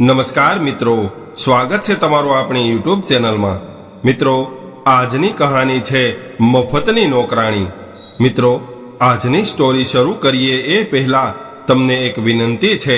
નમસ્કાર મિત્રો, સ્વાગત છે તમારું આપણી યુટ્યુબ ચેનલમાં। મિત્રો, આજની કહાની છે મફતની નોકરાણી। મિત્રો, આજની સ્ટોરી શરૂ કરીએ એ પહેલા તમને એક વિનંતી છે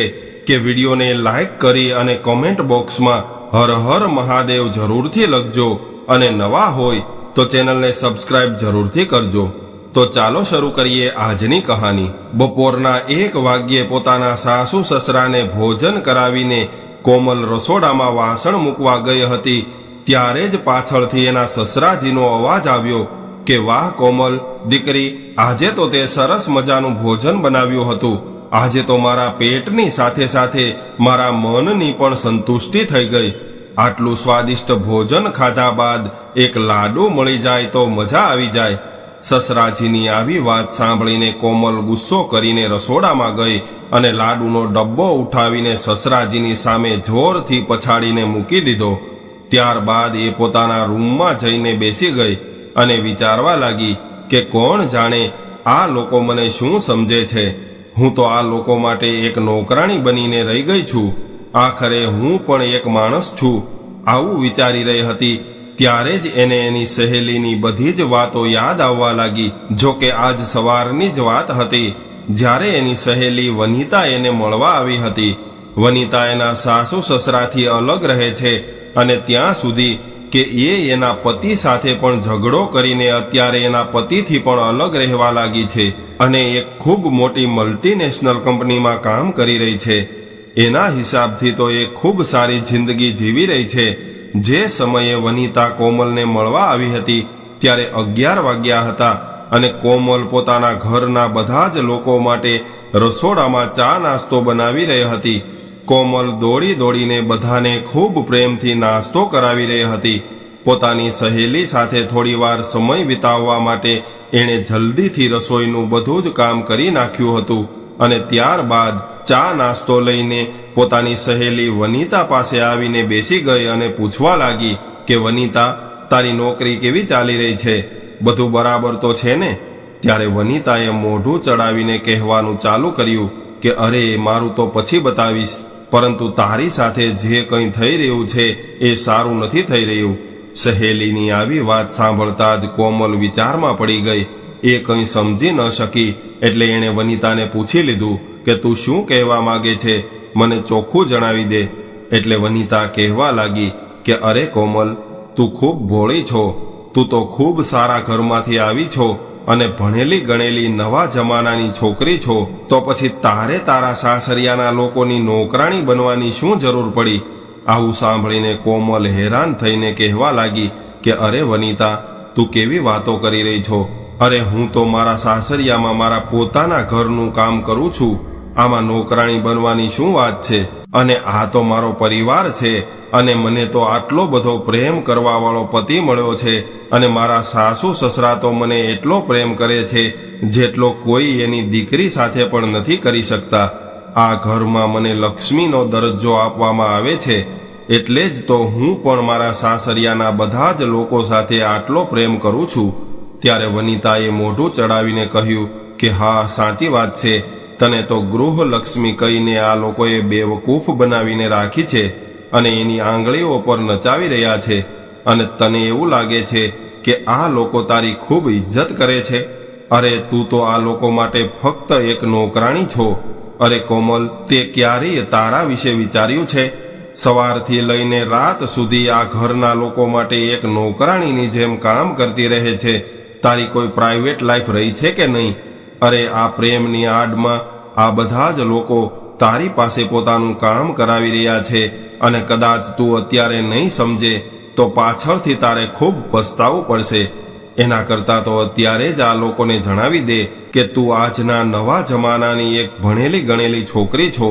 કે વિડીયોને લાઈક કરી અને કોમેન્ટ બોક્સમાં હર હર મહાદેવ જરૂરથી લખજો અને નવા હોય તો ચેનલને સબસ્ક્રાઇબ જરૂરથી કરજો। તો ચાલો શરૂ કરીએ આજની કહાની। બપોરના 1 વાગ્યે પોતાના સાસુ સસરાને ભોજન કરાવીને કોમલ રસોડામાં વાસણ મૂકવા ગઈ હતી ત્યારે જ પાછળથી એના સસરાજીનો અવાજ આવ્યો કે વાહ કોમલ દીકરી, આજે તો તે સરસ મજાનું ભોજન બનાવ્યું હતું। આજે તો મારા પેટની સાથે સાથે મારા મનની પણ સંતુષ્ટિ થઈ ગઈ। આટલું સ્વાદિષ્ટ ભોજન ખાધા બાદ એક લાડુ મળી જાય તો મજા આવી જાય। સસરાજીની આવી વાત સાંભળીને કોમલ ગુસ્સો કરીને રસોડામાં ગઈ અને લાડુનો ડબ્બો ઉઠાવીને સસરાજીની સામે જોરથી પછાડીને મૂકી દીધો। ત્યારબાદ એ પોતાના રૂમમાં જઈને બેસી ગઈ અને વિચારવા લાગી કે કોણ જાણે આ લોકો મને શું સમજે છે। હું તો આ લોકો માટે એક નોકરાણી બનીને રહી ગઈ છું। આખરે હું પણ એક માણસ છું। આવું વિચારી રહી હતી ત્યારે જ એને એની સહેલીની બધી જ વાતો યાદ આવવા લાગી। જો કે આજ સવારની જ વાત હતી જ્યારે એની સહેલી વનિતા એને મળવા આવી હતી। વનિતા એના સાસુ સસરાથી અલગ રહે છે અને ત્યાં સુધી કે એના પતિ સાથે પણ ઝઘડો કરીને અત્યારે એના પતિથી પણ અલગ રહેવા લાગી છે અને એક ખૂબ મોટી મલ્ટીનેશનલ કંપનીમાં કામ કરી રહી છે। એના હિસાબથી તો એ ખૂબ સારી જિંદગી જીવી રહી છે। જે સમયે વનિતા કોમલને મળવા આવી હતી ત્યારે 11 વાગ્યા હતા અને કોમલ પોતાના ઘરના બધા જ લોકો માટે રસોડામાં ચા નાસ્તો બનાવી રહી હતી। કોમલ દોડી દોડીને બધાને ખૂબ પ્રેમથી નાસ્તો કરાવી રહી હતી। પોતાની સહેલી સાથે થોડીવાર સમય વિતાવવા માટે એણે જલ્દીથી રસોઈનું બધું જ કામ કરી નાખ્યું હતું અને ત્યારબાદ ચા નાસ્તો લઈને પોતાની સહેલી વનિતા પાસે આવીને બેસી ગઈ અને પૂછવા લાગી કે વનિતા, તારી નોકરી કેવી ચાલી રહી છે? બધું બરાબર તો છે ને? ત્યારે વનિતાએ મોઢું ચડાવીને કહેવાનું ચાલુ કર્યું કે અરે, મારું તો પછી બતાવીશ, પરંતુ તારી સાથે જે કંઈ થઈ રહ્યું છે એ સારું નથી થઈ રહ્યું। સહેલીની આવી વાત સાંભળતા જ કોમલ વિચારમાં પડી ગઈ। એ કંઈ સમજી ન શકી એટલે એણે વનિતાને પૂછી લીધું કે તું શું કહેવા માંગે છે, મને ચોખ્ખું જણાવી દે। એટલે વનિતા કહેવા લાગી કે અરે કોમલ, તું ખૂબ ભોળી છો। તું તો ખૂબ સારા ઘરમાંથી આવી છો અને ભણેલી ગણેલી નવા જમાનાની છોકરી છો, તો પછી તારે તારા સાસરિયાના લોકોની નોકરાણી બનવાની શું જરૂર પડી? આવું સાંભળીને કોમલ હેરાન થઈને કહેવા લાગી કે અરે વનિતા, તું કેવી વાતો કરી રહી છો? અરે, હું તો મારા સાસરિયામાં મારા પોતાના ઘરનું કામ કરું છું। આમાં નોકરાણી બનવાની શું વાત છે? અને આ તો મારો પરિવાર છે અને મને તો આટલો બધો પ્રેમ કરવાવાળો પતિ મળ્યો છે અને મારા સાસુ સસરા તો મને એટલો પ્રેમ કરે છે જેટલો કોઈ એની દીકરી સાથે પણ નથી કરી શકતા। આ ઘરમાં મને લક્ષ્મીનો દરજ્જો આપવામાં આવે છે એટલે જ તો હું પણ મારા સાસરિયાના બધા જ લોકો સાથે આટલો પ્રેમ કરું છું। ત્યારે વનિતાએ મોઢું ચડાવીને કહ્યું કે હા, સાચી વાત છે। તને તો ગૃહલક્ષ્મી કહીને આ લોકોએ બેવકૂફ બનાવીને રાખી છે અને એની આંગળીઓ પર નચાવી રહ્યા છે અને તને એવું લાગે છે કે આ લોકો તારી ખૂબ ઇજ્જત કરે છે। અરે, તું તો આ લોકો માટે ફક્ત એક નોકરાણી છો। અરે કોમલ, તે ક્યારેય તારા વિશે વિચાર્યું છે? સવારથી લઈને રાત સુધી આ ઘરના લોકો માટે એક નોકરાણીની જેમ કામ કરતી રહે છે। તારી કોઈ પ્રાઇવેટ લાઈફ રહી છે કે નહીં? અરે, આ પ્રેમની આડમાં આ બધા જ લોકો તારી પાસે પોતાનું કામ કરાવી રહ્યા છે અને કદાચ તું અત્યારે નહીં સમજે તો પાછળથી તારે ખૂબ પસ્તાવું પડશે। એના કરતાં તો અત્યારે જ આ લોકોને જણાવી દે કે તું આજના નવા જમાનાની એક ભણેલી ગણેલી છોકરી છો।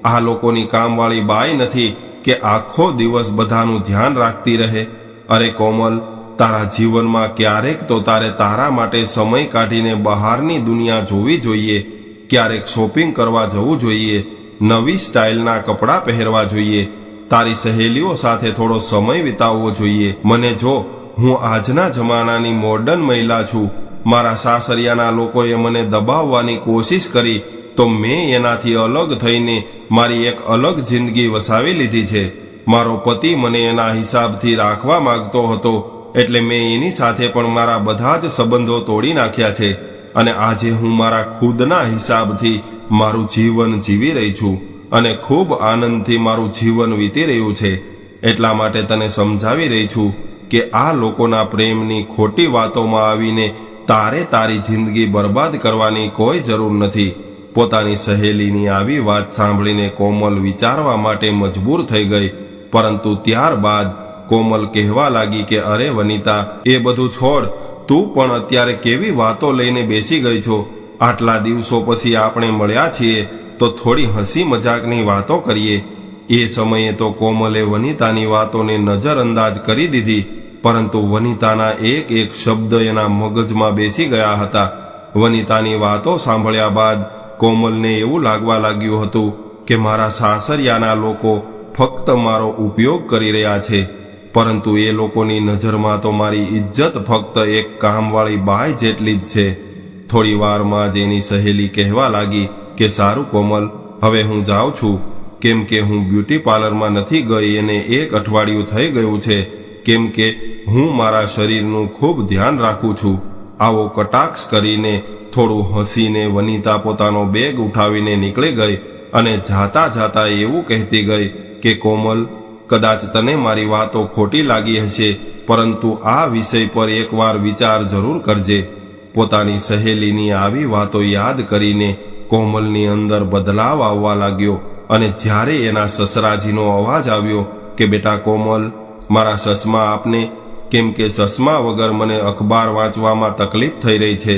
આ લોકોની કામવાળી બાઈ નથી કે આખો દિવસ બધાનું ધ્યાન રાખતી રહે। અરે કોમલ, તારા જીવનમાં ક્યારેક તો તારે તારા માટે સમય કાઢીને બહારની દુનિયા જોવી જોઈએ। ક્યારેક શોપિંગ કરવા જવું જોઈએ, નવી સ્ટાઇલના કપડાં પહેરવા જોઈએ, તારી સહેલીઓ સાથે થોડો સમય વિતાવવો જોઈએ। મને જો, હું આજના જમાનાની મોડર્ન મહિલા છું। મારા સાસરિયાના લોકોએ મને દબાવવાની કોશિશ કરી તો મેં એનાથી અલગ થઈને મારી એક અલગ જિંદગી વસાવી લીધી છે. મારો પતિ મને એના હિસાબથી રાખવા માંગતો હતો, એટલે મેં એની સાથે પણ મારા બધા જ સંબંધો તોડી નાખ્યા છે અને આજે હું મારા ખુદના હિસાબથી મારું જીવન જીવી રહી છું અને ખૂબ આનંદથી મારું જીવન વીતી રહ્યું છે. એટલા માટે તને સમજાવી રહી છું કે આ લોકોના પ્રેમની ખોટી વાતોમાં આવીને તારે તારી જિંદગી બરબાદ કરવાની કોઈ જરૂર નથી. પોતાની સહેલીની આવી વાત સાંભળીને કોમલ વિચારવા માટે મજબૂર થઈ ગઈ, પરંતુ ત્યારબાદ કોમલ કહેવા લાગી કે અરે વનિતા, એ બધું છોડ. તું પણ અત્યારે કેવી વાતો લઈને બેસી ગઈ છો. આટલા દિવસો પછી આપણે મળ્યા છીએ તો થોડી હસી મજાકની વાતો કરીએ. એ સમયે તો કોમલે વનિતાની વાતોને નજરઅંદાજ કરી દીધી, પરંતુ વનિતાના એક એક શબ્દ એના મગજમાં બેસી ગયા હતા. વનિતાની વાતો સાંભળ્યા બાદ કોમલને એવું લાગવા લાગ્યું હતું કે મારા સાસરિયાના લોકો ફક્ત મારો ઉપયોગ કરી રહ્યા છે, પરંતુ એ લોકોની નજરમાં તો મારી ઇજ્જત ફક્ત એક કામવાળી બાઈ જેટલી જ છે. થોડી વારમાં જ એની સહેલી કહેવા લાગી કે સારું કોમલ, હવે હું જાઉં છું, કેમ કે હું બ્યુટી પાર્લરમાં નથી ગઈ અને 1 અઠવાડિયું થઈ ગયું છે, કેમ કે હું મારા શરીરનું ખૂબ ધ્યાન રાખું છું. આવો કટાક્ષ કરીને થોડું હસીને વનિતા પોતાનો બેગ ઉઠાવીને નીકળી ગઈ અને જાતા જાતા એવું કહેતી ગઈ કે કોમલ, કદાચ તને મારી વાતો ખોટી લાગી હશે, પરંતુ આ વિષય પર એકવાર વિચાર જરૂર કરજે. પોતાની સહેલીની આવી વાતો યાદ કરીને કોમલની અંદર બદલાવ આવવા લાગ્યો અને જ્યારે એના સસરાજીનો અવાજ આવ્યો કે બેટા કોમલ, મારા સસમા આપને, કેમ કે સસમા વગર મને અખબાર વાંચવામાં તકલીફ થઈ રહી છે.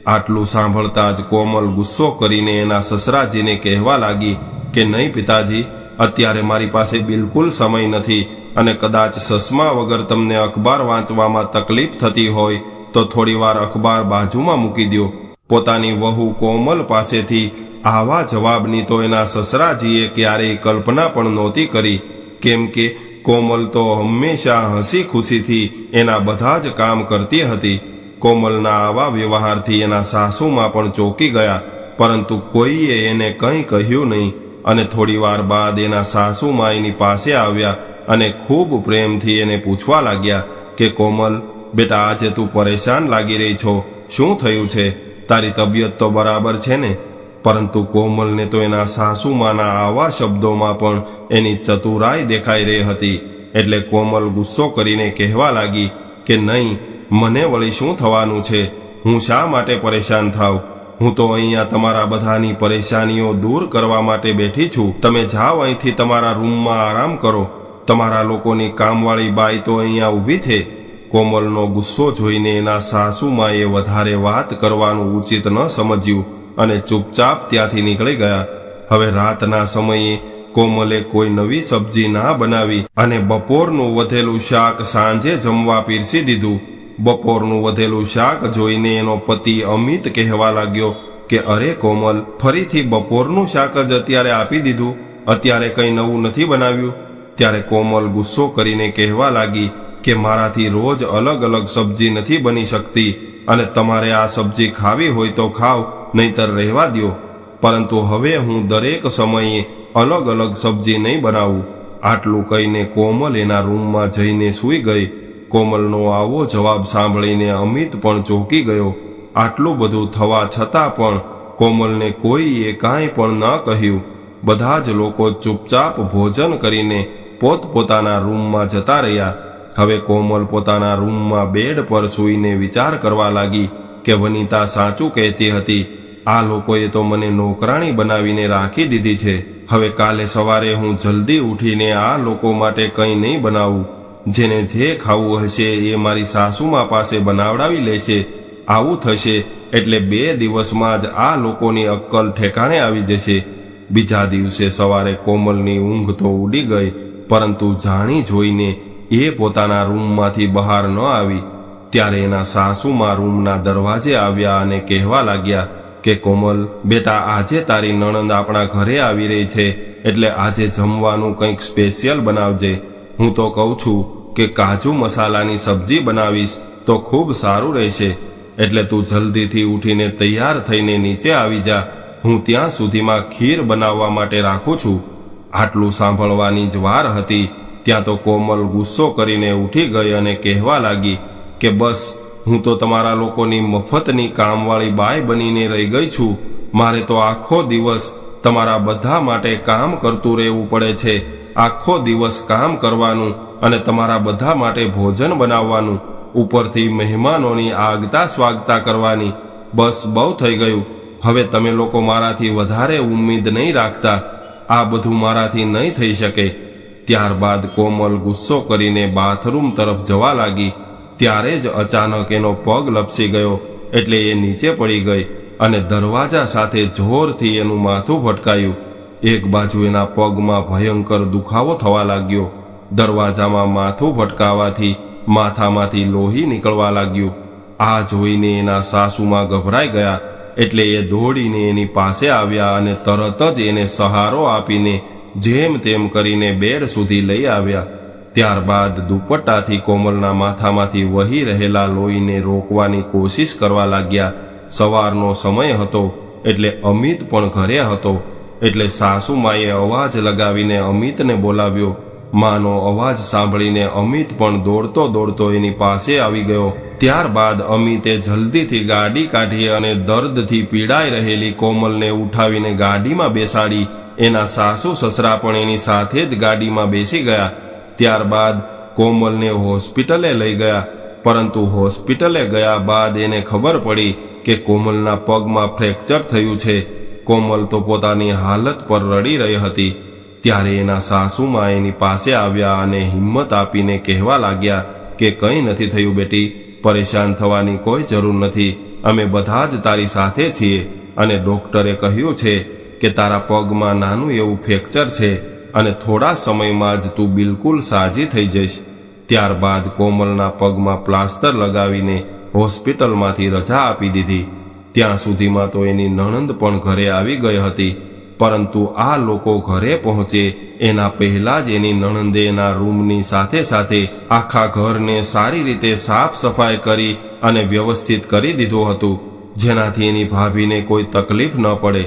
આટલું સાંભળતા જ કોમલ ગુસ્સો કરીને એના સસરાજીને કહેવા લાગી કે નહીં પિતાજી, અત્યારે મારી પાસે બિલકુલ સમય નથી અને કદાચ સસમા વગર તમને અખબાર વાંચવામાં તકલીફ થતી હોય તો થોડીવાર અખબાર બાજુમાં મૂકી દો. પોતાની વહુ કોમલ પાસેથી આવા જવાબની તો એના સસરાજીએ ક્યારેય કલ્પના પણ નહોતી કરી, કેમ કે કોમલ તો હંમેશા હસી ખુશીથી એના બધા જ કામ કરતી હતી. કોમલના આવા વ્યવહારથી એના સાસુમાં પણ ચોંકી ગયા, પરંતુ કોઈએ એને કંઈ કહ્યું નહીં અને થોડીવાર બાદ એના સાસુમાં એની પાસે આવ્યા અને ખૂબ પ્રેમથી એને પૂછવા લાગ્યા કે કોમલ, બેટા આજે તું પરેશાન લાગી રહી છો, શું થયું છે? તારી તબિયત તો બરાબર છે ને? પરંતુ કોમલને તો એના સાસુમાના આવા શબ્દોમાં પણ એની ચતુરાઈ દેખાઈ રહી હતી. એટલે કોમલ ગુસ્સો કરીને કહેવા લાગી કે નહીં, મને વળી શું થવાનું છે? હું શા માટે પરેશાન થાઉં? હું તો અહીંયા તમારા બધાની પરેશાનીઓ દૂર કરવા માટે બેઠી છું. તમે જાઓ અહીંથી, તમારા રૂમમાં આરામ કરો. તમારા લોકોની કામવાળી બાઈ તો અહીંયા ઊભી છે. કોમલનો ગુસ્સો જોઈને એના સાસુમાએ વધારે વાત કરવાનું ઉચિત ન સમજ્યું અને ચૂપચાપ ત્યાંથી નીકળી ગયા. હવે રાતના સમયે કોમલે કોઈ નવી સબ્જી ના બનાવી અને બપોરનું વધેલું શાક સાંજે જમવા પીરસી દીધું. બપોરનું વધેલું શાક જોઈને એનો પતિ અમિત કહેવા લાગ્યો કે અરે કોમલ, ફરીથી બપોરનું શાક જ અત્યારે આપી દીધું, અત્યારે કંઈ નવું નથી બનાવ્યું? ત્યારે કોમલ ગુસ્સો કરીને કહેવા લાગી કે મારાથી રોજ અલગ અલગ સબ્જી નથી બની શકતી અને તમારે આ સબ્જી ખાવી હોય તો ખાવ, નહીતર રહેવા દ્યો. પરંતુ હવે હું દરેક સમયે અલગ અલગ સબ્જી નહીં બનાવું. આટલું કહીને કોમલ એના રૂમમાં જઈને સૂઈ ગઈ. કોમલનો આવો જવાબ સાંભળીને અમિત પણ ચોંકી ગયો. આટલું બધું થવા છતાં પણ કોમલને કોઈએ કાંઈ પણ ન કહ્યું. બધા જ લોકો ચૂપચાપ ભોજન કરીને પોતપોતાના રૂમમાં જતા રહ્યા. હવે કોમલ પોતાના રૂમમાં બેડ પર સૂઈને વિચાર કરવા લાગી કે વનિતા સાચું કહેતી હતી, આ લોકોએ તો મને નોકરાણી બનાવીને રાખી દીધી છે. હવે કાલે સવારે હું જલ્દી ઉઠીને આ લોકો માટે કંઈ નહીં બનાવું. જેને જે ખાવું હશે એ મારી સાસુમા પાસે બનાવડાવી લેશે. આવું થશે એટલે 2 દિવસમાં જ આ લોકોની અક્કલ ઠેકાણે આવી જશે. બીજા દિવસે સવારે કોમલની ઊંઘ તો ઉડી ગઈ, પરંતુ જાણી જોઈને એ પોતાના રૂમમાંથી બહાર ન આવી. ત્યારે એના સાસુમા રૂમના દરવાજે આવ્યા અને કહેવા લાગ્યા કે કોમલ, બેટા આજે તારી નણંદ આપણા ઘરે આવી રહી છે, એટલે આજે જમવાનું કંઈક સ્પેશિયલ બનાવજે. હું તો કહું છું કે કાજુ મસાલાની સબ્જી બનાવીશ તો ખૂબ સારું રહેશે. એટલે તું જલ્દીથી ઉઠીને તૈયાર થઈને નીચે આવી જા હું ત્યાં સુધીમાં ખીર બનાવવા માટે રાખું છું. આટલું સાંભળવાની જ વાર હતી ત્યાં તો કોમલ ગુસ્સો કરીને ઉઠી ગઈ અને કહેવા લાગી કે બસ, હું તો તમારા લોકોની મફતની કામવાળી બાઈ બનીને રહી ગઈ છું. મારે તો આખો દિવસ તમારા બધા માટે કામ કરતું રહેવું પડે છે. આખો દિવસ કામ કરવાનું અને તમારા બધા માટે ભોજન બનાવવાનું, ઉપરથી મહેમાનોની આગતા સ્વાગતા કરવાની. બસ બહુ થઈ ગયું. હવે તમે લોકો મારાથી વધારે ઉમ્મીદ નહીં રાખતા. આ બધું મારાથી નહીં થઈ શકે. ત્યારબાદ કોમલ ગુસ્સો કરીને બાથરૂમ તરફ જવા લાગી. ત્યારે જ અચાનક એનો પગ લપસી ગયો એટલે એ નીચે પડી ગઈ અને દરવાજા સાથે જોરથી એનું માથું ભટકાયું. એક બાજુ એના પગમાં ભયંકર દુખાવો થવા લાગ્યો. દરવાજામાં માથું ભટકાવાથી માથામાંથી લોહી નીકળવા લાગ્યું. આ જોઈને એના સાસુમાં ગભરાઈ ગયા એટલે એ દોડીને એની પાસે આવ્યા અને તરત જ એને સહારો આપીને જેમ તેમ કરીને બેડ સુધી લઈ આવ્યા. ત્યારબાદ દુપટ્ટાથી કોમલના માથામાંથી વહી રહેલા લોહીને રોકવાની કોશિશ કરવા લાગ્યા. સવારનો સમય હતો એટલે અમિત પણ ઘરે હતો એટલે સાસુમાએ અવાજ લગાવીને અમિતને બોલાવ્યો. માનો અવાજ સાંભળીને અમિત પણ દોડતો દોડતો એની પાસે આવી ગયો. ત્યારબાદ અમિતે જલ્દીથી ગાડી કાઢી અને દર્દથી પીડાઈ રહેલી કોમલને ઉઠાવીને ગાડીમાં બેસાડી. એના સાસુ સસરા પણ એની સાથે જ ગાડીમાં બેસી ગયા. ત્યારબાદ કોમલને હોસ્પિટલે લઈ ગયા. પરંતુ હોસ્પિટલે ગયા બાદ એને ખબર પડી કે કોમલના પગમાં ફ્રેક્ચર થયું છે. કોમલ તો પોતાની હાલત પર રડી રહી હતી. ત્યારે એના સાસુમાં એની પાસે આવ્યા અને હિંમત આપીને કહેવા લાગ્યા કે કંઈ નથી થયું બેટી, પરેશાન થવાની કોઈ જરૂર નથી. અમે બધા જ તારી સાથે છીએ અને ડૉક્ટરે કહ્યું છે કે તારા પગમાં નાનું એવું ફ્રેક્ચર છે અને થોડા સમયમાં જ તું બિલકુલ સાજી થઈ જઈશ. ત્યારબાદ કોમલના પગમાં પ્લાસ્ટર લગાવીને હોસ્પિટલમાંથી રજા આપી દીધી. ત્યાં સુધીમાં તો એની નણંદ પણ ઘરે આવી ગઈ હતી. પરંતુ આ લોકો ઘરે પહોંચે એના પહેલાં જ એની નણંદે એના રૂમની સાથે સાથે આખા ઘરને સારી રીતે સાફ સફાઈ કરી અને વ્યવસ્થિત કરી દીધું હતું, જેનાથી એની ભાભીને કોઈ તકલીફ ન પડે.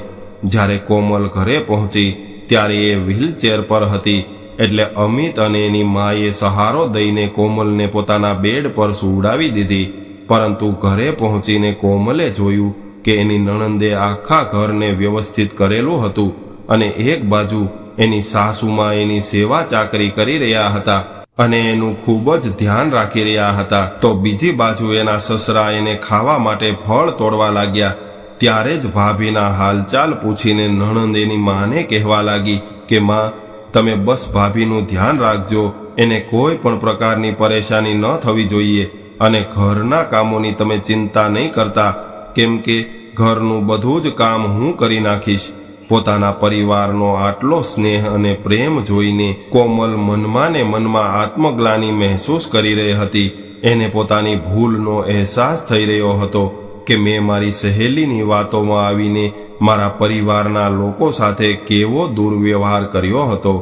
જ્યારે કોમલ ઘરે પહોંચી ત્યારે એ વ્હીલચેર પર હતી એટલે અમિત અને એની માએ સહારો દઈને કોમલને પોતાના બેડ પર સુવડાવી દીધી. પરંતુ ઘરે પહોંચીને કોમલે જોયું કે એની નણંદે આખા ઘરને વ્યવસ્થિત કરેલું હતું અને એક બાજુ એની સાસુમાં એની સેવા ચાકરી કરી રહ્યા હતા અને એનું ખૂબ જ ધ્યાન રાખી રહ્યા હતા, તો બીજી બાજુ એના સસરા એને ખાવા માટે ફળ તોડવા લાગ્યા. ત્યારે જ ભાભીના હાલચાલ પૂછીને નણંદ એની માને કહેવા લાગી કે માં, તમે બસ ભાભીનું ધ્યાન રાખજો. એને કોઈ પણ પ્રકારની પરેશાની ન થવી જોઈએ અને ઘરના કામોની તમે ચિંતા નહીં કરતા, કેમ કે ઘરનું બધું જ કામ હું કરી નાખીશ. પોતાના પરિવારનો આટલો સ્નેહ અને પ્રેમ જોઈને કોમલ મનમાં ને મનમાં આત્મગ્લાનિ મહેસૂસ કરી રહી હતી. એને પોતાની ભૂલનો અહેસાસ થઈ રહ્યો હતો કે મેં મારી સહેલીની વાતોમાં આવીને મારા પરિવારના લોકો સાથે કેવો દુર્વ્યવહાર કર્યો હતો.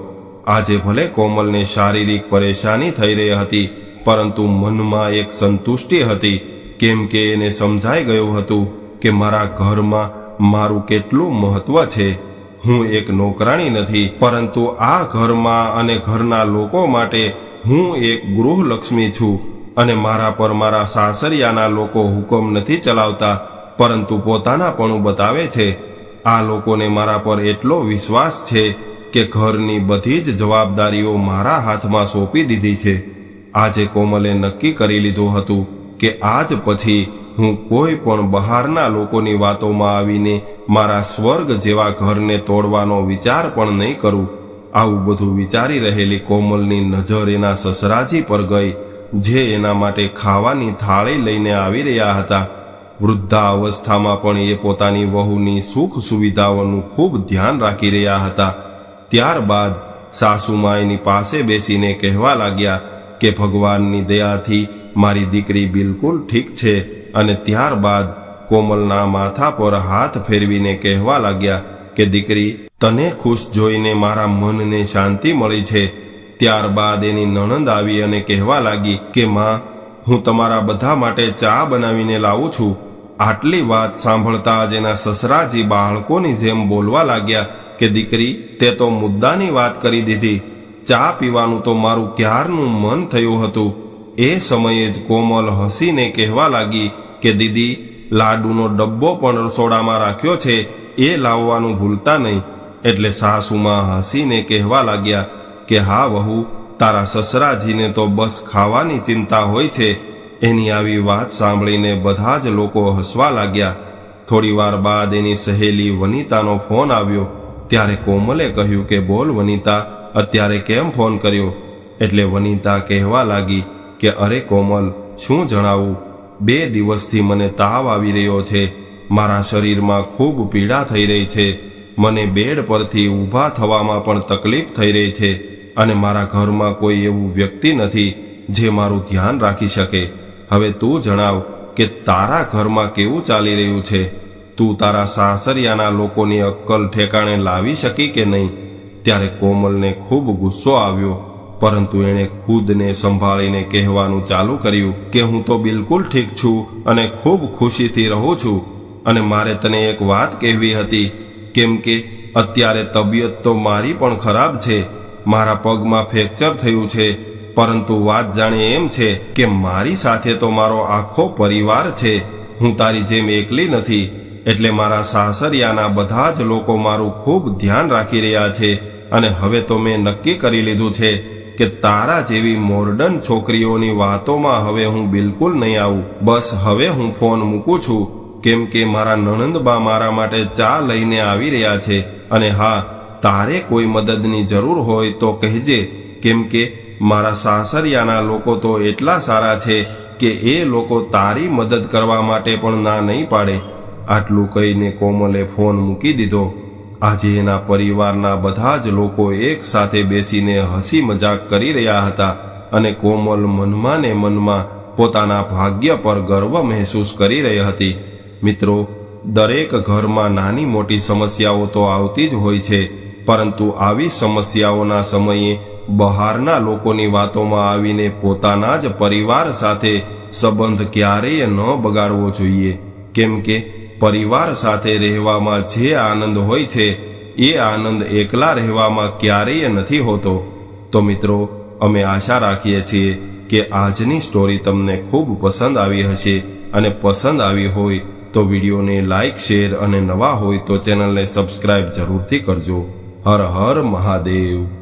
આજે ભલે કોમલને શારીરિક પરેશાની થઈ રહી હતી, પરંતુ મનમાં એક સંતુષ્ટિ હતી, કેમ કે એને સમજાઈ ગયું હતું કે મારા ઘરમાં મારું કેટલું મહત્વ છે. હું એક નોકરાણી નથી, પરંતુ આ ઘરમાં અને ઘરના લોકો માટે હું એક ગૃહલક્ષ્મી છું અને મારા પર મારા સાસરિયાના લોકો હુકમ નથી ચલાવતા, પરંતુ પોતાનાપણું બતાવે છે. આ લોકોને મારા પર એટલો વિશ્વાસ છે કે ઘરની બધી જ જવાબદારીઓ મારા હાથમાં સોંપી દીધી છે. આજે કોમલે નક્કી કરી લીધું હતું કે આજ પછી હું કોઈ પણ બહારના લોકોની વાતોમાં આવીને મારા સ્વર્ગ જેવા ઘરને તોડવાનો વિચાર પણ નહીં કરું. આવું બધું વિચારી રહેલી કોમલની નજર એના સસરાજી પર ગઈ, જે એના માટે ખાવાની થાળી લઈને આવી રહ્યા હતા. વૃદ્ધાવસ્થામાં પણ એ પોતાની વહુની સુખ સુવિધાઓનું ખૂબ ધ્યાન રાખી રહ્યા હતા. ત્યારબાદ સાસુમાં એની પાસે બેસીને કહેવા લાગ્યા કે ભગવાનની દયાથી મારી દીકરી બિલકુલ ઠીક છે. અને ત્યારબાદ કોમલના માથા પર હાથ ફેરવીને કહેવા લાગ્યા કે દીકરી, તને ખુશ જોઈને મારા મનને શાંતિ મળી છે. ત્યારબાદ એની નણંદ આવી અને કહેવા લાગી કે માં, હું તમારા બધા માટે ચા બનાવીને લાવું છું. આટલી વાત સાંભળતા જ એના સસરાજી બાળકોની જેમ બોલવા લાગ્યા કે દીકરી, તે તો મુદ્દાની વાત કરી દીધી. ચા પીવાનું તો મારું ક્યારનું મન થયું હતું. એ સમયે જ કોમલ હસીને કહેવા લાગી કે દીદી, લાડુનો ડબ્બો પણ રસોડામાં રાખ્યો છે, એ લાવવાનું ભૂલતા નહીં. એટલે સાસુમાં હસીને કહેવા લાગ્યા કે હા વહુ, તારા સસરાજીને તો બસ ખાવાની ચિંતા હોય છે. એની આવી વાત સાંભળીને બધા જ લોકો હસવા લાગ્યા. થોડી વાર બાદ એની સહેલી વનિતાનો ફોન આવ્યો. ત્યારે કોમલે કહ્યું કે બોલ વનિતા, અત્યારે કેમ ફોન કર્યો? એટલે વનિતા કહેવા લાગી કે અરે કોમલ, શું જણાવું, 2 દિવસથી મને તાવ આવી રહ્યો છે. મારા શરીરમાં ખૂબ પીડા થઈ રહી છે. મને બેડ પરથી ઊભા થવામાં પણ તકલીફ થઈ રહી છે. અને મારા ઘરમાં કોઈ એવું વ્યક્તિ નથી જે મારું ધ્યાન રાખી શકે. હવે તું જણાવ કે તારા ઘરમાં કેવું ચાલી રહ્યું છે? તું તારા સાસરિયાના લોકોની અક્કલ ઠેકાણે લાવી શકી કે નહીં? ત્યારે કોમલને ખૂબ ગુસ્સો આવ્યો, પરંતુ એણે ખુદને સંભાળીને કહેવાનું ચાલુ કર્યું કે હું તો બિલકુલ ઠીક છું અને ખૂબ ખુશીથી રહું છું. અને મારે તને એક વાત કહેવી હતી, કેમ કે અત્યારે તબિયત તો મારી પણ ખરાબ છે. મારા પગમાં ફ્રેક્ચર થયું છે, પરંતુ વાત જાણે એમ છે કે મારી સાથે તો મારો આખો પરિવાર છે. હું તારી જેમ એકલી નથી. એટલે મારા સાસરિયાના બધા જ લોકો મારું ખૂબ ધ્યાન રાખી રહ્યા છે. અને હવે તો મેં નક્કી કરી લીધું છે કે તારા જેવી મોર્ડન છોકરીઓની વાતોમાં હવે હું બિલકુલ નહીં આવું. બસ હવે હું ફોન મૂકું છું, કેમ કે મારા નણંદબા મારા માટે ચા લઈને આવી રહ્યા છે. અને હા, તારે કોઈ મદદની જરૂર હોય તો કહેજે, કેમ કે મારા સાસરિયાના લોકો તો એટલા સારા છે કે એ લોકો તારી મદદ કરવા માટે પણ ના નહીં પાડે. આટલું કહીને કોમલે ફોન મૂકી દીધો. આજે એના પરિવારના બધા જ લોકો એક સાથે બેસીને હસી મજાક કરી રહ્યા હતા અને કોમલ મનમાં ને મનમાં પોતાના ભાગ્ય પર ગર્વ મહેસૂસ કરી રહી હતી. મિત્રો, દરેક ઘરમાં નાની મોટી સમસ્યાઓ તો આવતી જ હોય છે, પરંતુ આવી સમસ્યાઓના સમયે બહારના લોકોની વાતોમાં આવીને પોતાના જ પરિવાર સાથે સંબંધ ક્યારેય ન બગાડવો જોઈએ. કેમ કે પરિવાર સાથે રહેવામાં જે આનંદ હોય છે એ આનંદ એકલા રહેવામાં ક્યારેય નથી હોતો. તો મિત્રો, અમે આશા રાખીએ છીએ કે આજની સ્ટોરી તમને ખૂબ પસંદ આવી હશે. અને પસંદ આવી હોય તો વિડીયોને લાઇક, શેર અને નવા હોય તો ચેનલને સબસ્ક્રાઇબ જરૂરથી કરજો. હર હર મહાદેવ.